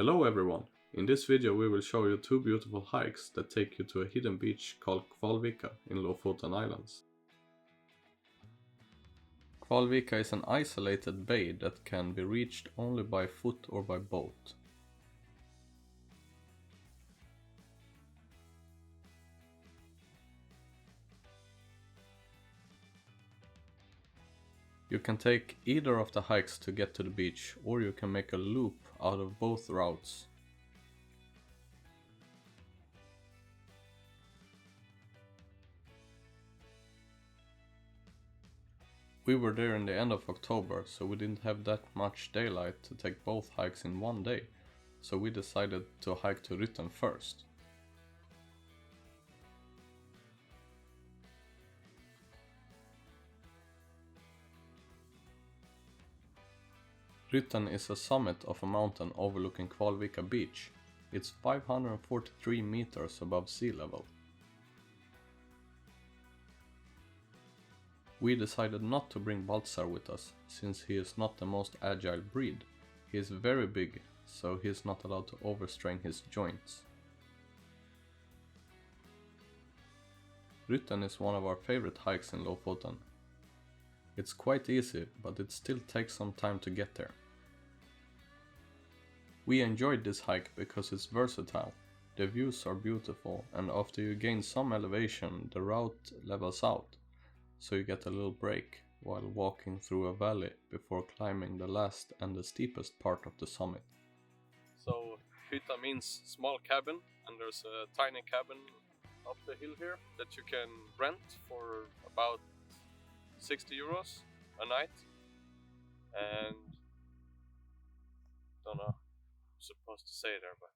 Hello everyone! In this video we will show you two beautiful hikes that take you to a hidden beach called Kvalvika in Lofoten Islands. Kvalvika is an isolated bay that can be reached only by foot or by boat. You can take either of the hikes to get to the beach, or you can make a loop out of both routes. We were there in the end of October, so we didn't have that much daylight to take both hikes in one day, so we decided to hike to Rytten first. Rytten is a summit of a mountain overlooking Kvalvika beach. It's 543 meters above sea level. We decided not to bring Baltzar with us, since he is not the most agile breed. He is very big, so he is not allowed to overstrain his joints. Rytten is one of our favorite hikes in Lofoten. It's quite easy, but it still takes some time to get there. We enjoyed this hike because it's versatile, the views are beautiful, and after you gain some elevation the route levels out, so you get a little break while walking through a valley before climbing the last and the steepest part of the summit. So hytta means small cabin, and there's a tiny cabin up the hill here that you can rent for about 60 euros a night. And don't know supposed to say there, but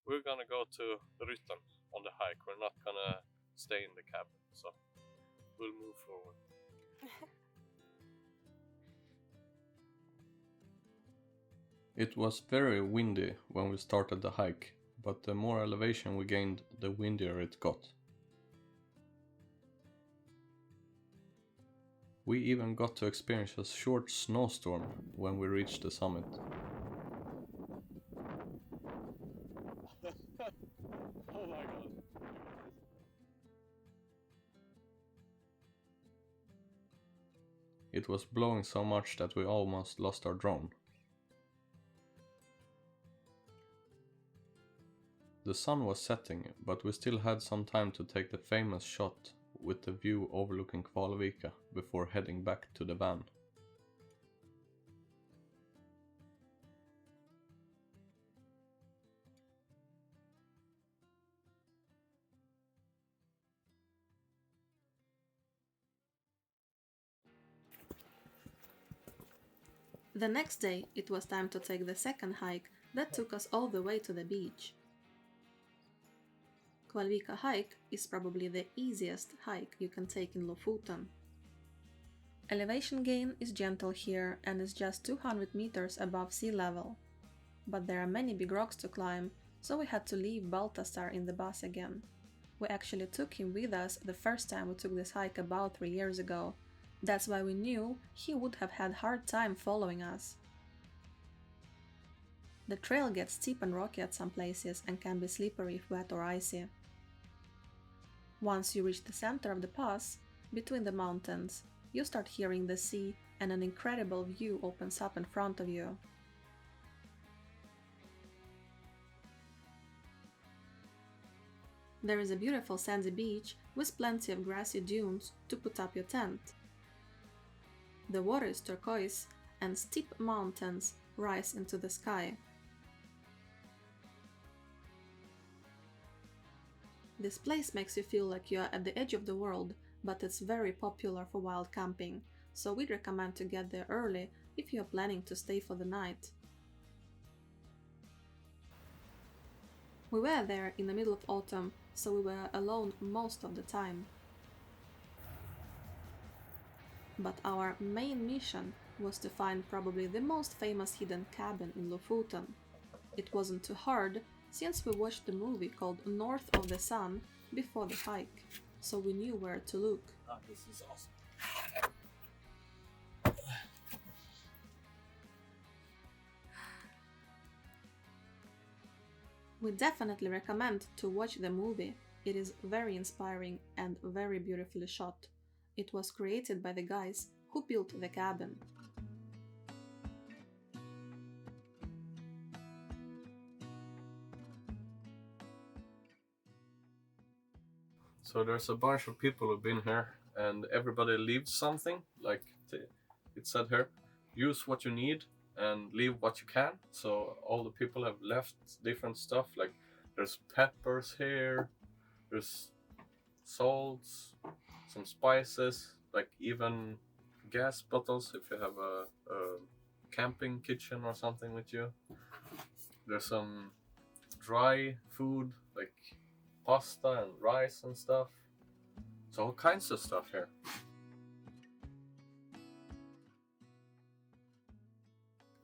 we're gonna go to Rytten on the hike. We're not gonna stay in the cabin, so we'll move forward. It was very windy when we started the hike, but the more elevation we gained, the windier it got. We even got to experience a short snowstorm when we reached the summit. Oh my god. It was blowing so much that we almost lost our drone. The sun was setting, but we still had some time to take the famous shot with the view overlooking Kvalvika before heading back to the van. The next day, it was time to take the second hike that took us all the way to the beach. Kvalvika hike is probably the easiest hike you can take in Lofoten. Elevation gain is gentle here and is just 200 meters above sea level. But there are many big rocks to climb, so we had to leave Baltasar in the bus again. We actually took him with us the first time we took this hike about 3 years ago. That's why we knew he would have had hard time following us. The trail gets steep and rocky at some places and can be slippery if wet or icy. Once you reach the center of the pass, between the mountains, you start hearing the sea and an incredible view opens up in front of you. There is a beautiful sandy beach with plenty of grassy dunes to put up your tent. The water is turquoise and steep mountains rise into the sky. This place makes you feel like you are at the edge of the world, but it's very popular for wild camping, so we'd recommend to get there early if you are planning to stay for the night. We were there in the middle of autumn, so we were alone most of the time. But our main mission was to find probably the most famous hidden cabin in Lofoten. It wasn't too hard, since we watched the movie called North of the Sun before the hike, so we knew where to look. This is awesome. We definitely recommend to watch the movie. It is very inspiring and very beautifully shot. It was created by the guys who built the cabin. So there's a bunch of people who've been here, and everybody leaves something. Like it said here, use what you need and leave what you can. So all the people have left different stuff. Like there's peppers here, there's salts, some spices, like even gas bottles if you have a camping kitchen or something with you. There's some dry food like pasta and rice and stuff. So all kinds of stuff here.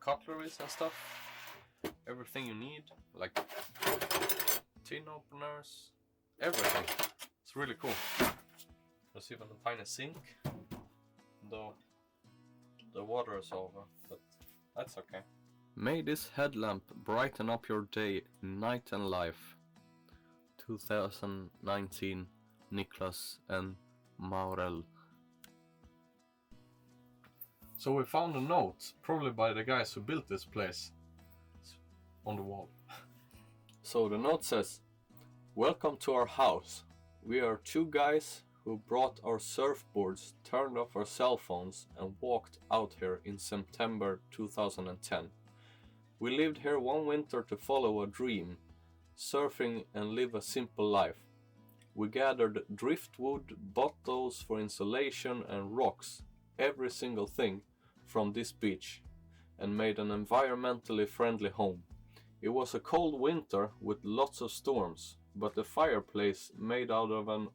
Cutleries and stuff. Everything you need, like tin openers, everything. It's really cool. There's even a tiny sink, though the water is over, but that's okay. May this headlamp brighten up your day, night and life. 2019, Niklas and Maurel. So we found a note, probably by the guys who built this place, on the wall. So the note says, "Welcome to our house. We are two guys who brought our surfboards, turned off our cell phones and walked out here in September 2010. We lived here one winter to follow a dream, surfing and live a simple life. We gathered driftwood, bottles for insulation and rocks, every single thing from this beach, and made an environmentally friendly home. It was a cold winter with lots of storms, but the fireplace made out of an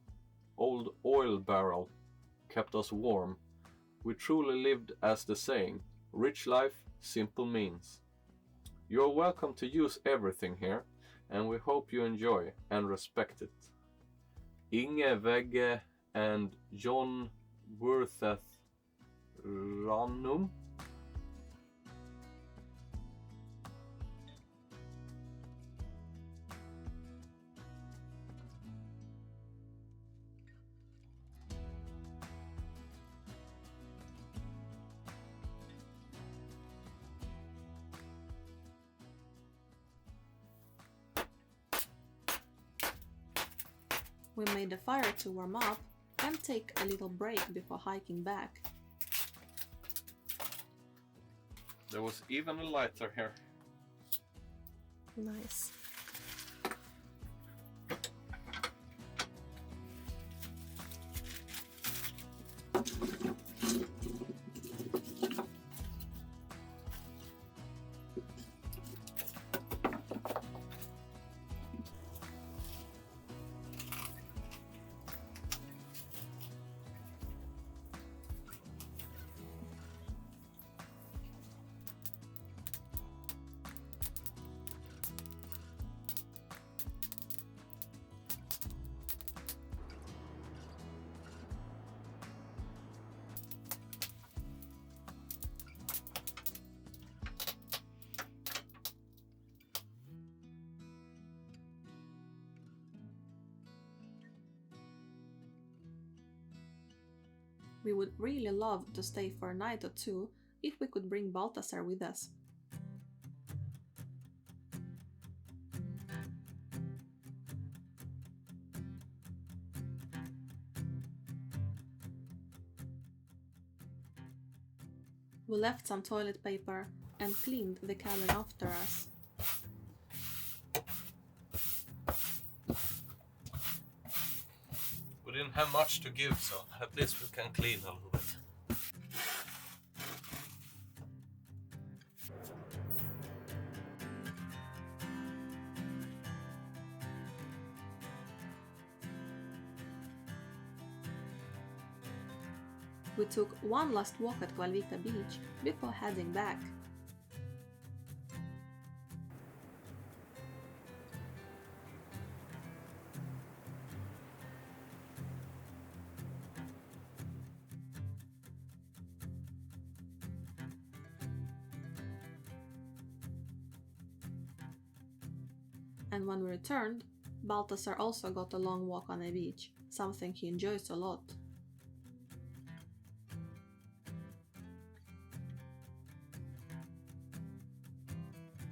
old oil barrel kept us warm. We truly lived as the saying, rich life, simple means. You are welcome to use everything here, and we hope you enjoy and respect it. Inge Vegge and John Wortheth Ranum." We made a fire to warm up and take a little break before hiking back. There was even a lighter here. Nice. We would really love to stay for a night or two if we could bring Baltasar with us. We left some toilet paper and cleaned the cabin after us. We didn't have much to give, so at least we can clean a little bit. We took one last walk at Kvalvika beach before heading back. and when we returned, Balthasar also got a long walk on the beach, something he enjoys a lot.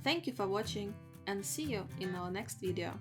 Thank you for watching and see you in our next video.